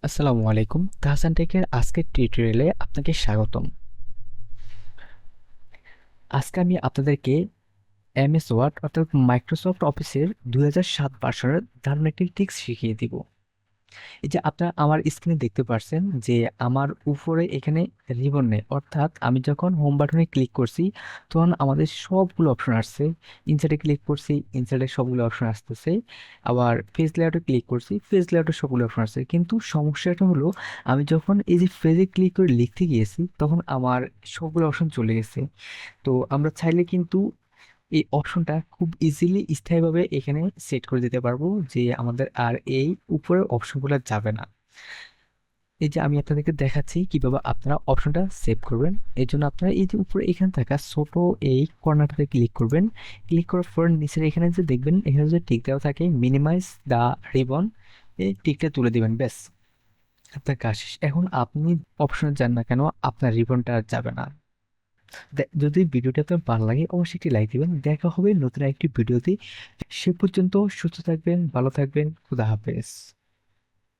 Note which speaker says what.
Speaker 1: আসসালামু আলাইকুম। তাহসান টেকের আজকের টিউটোরিয়ালে আপনাকে স্বাগতম। আজকে আমি আপনাদেরকে এমএস ওয়ার্ড অর্থাৎ মাইক্রোসফট অফিসের 2007 ভার্সনের দারুণ একটি ট্রিক্স শিখিয়ে দিব। এই যে আপনারা আমার স্ক্রিনে দেখতে পাচ্ছেন যে আমার উপরে এখানে রিবন নেই, অর্থাৎ আমি যখন হোম বাটনে ক্লিক করছি তখন আমাদের সবগুলো অপশন আসছে। ইনসার্টে ক্লিক করছি, ইনসার্টের সবগুলো অপশন আসতেছে। আবার পেজ লেআউটে ক্লিক করছি, পেজ লেআউটের সবগুলো অপশন আসছে। কিন্তু সমস্যাটা হলো আমি যখন এই যে পেজে ক্লিক করে লিখতে গিয়েছি তখন আমার সবগুলো অপশন চলে গেছে। তো আমরা চাইলে কিন্তু এই অপশনটা খুব ইজিলি স্থায়ীভাবে এখানে সেট করে দিতে পারবো যে আমাদের আর এই উপরের অপশনগুলো যাবে না। এই যে আমি আপনাদেরকে দেখাচ্ছি কিভাবে আপনারা অপশনটা সেভ করবেন। এই জন্য আপনারা এই যে উপরে এখানে থাকা ছোট এই কর্নারটাতে ক্লিক করবেন। ক্লিক করার পর নিচের এখানে যে দেখবেন এখানে যে টিক দেওয়া থাকে মিনিমাইজ দা রিবন, এই টিকটা তুলে দিবেন, ব্যাস আপনার কাজ শেষ। এখন আপনি অপশনে যান না কেন, আপনার রিবনটা আর যাবে না। যদি ভিডিওটা আপনার ভালো লাগে অবশ্যই একটি লাইক দিবেন। দেখা হবে নতুন একটি ভিডিওতে। সে পর্যন্ত সুস্থ থাকবেন, ভালো থাকবেন, খুদা হাফেজ।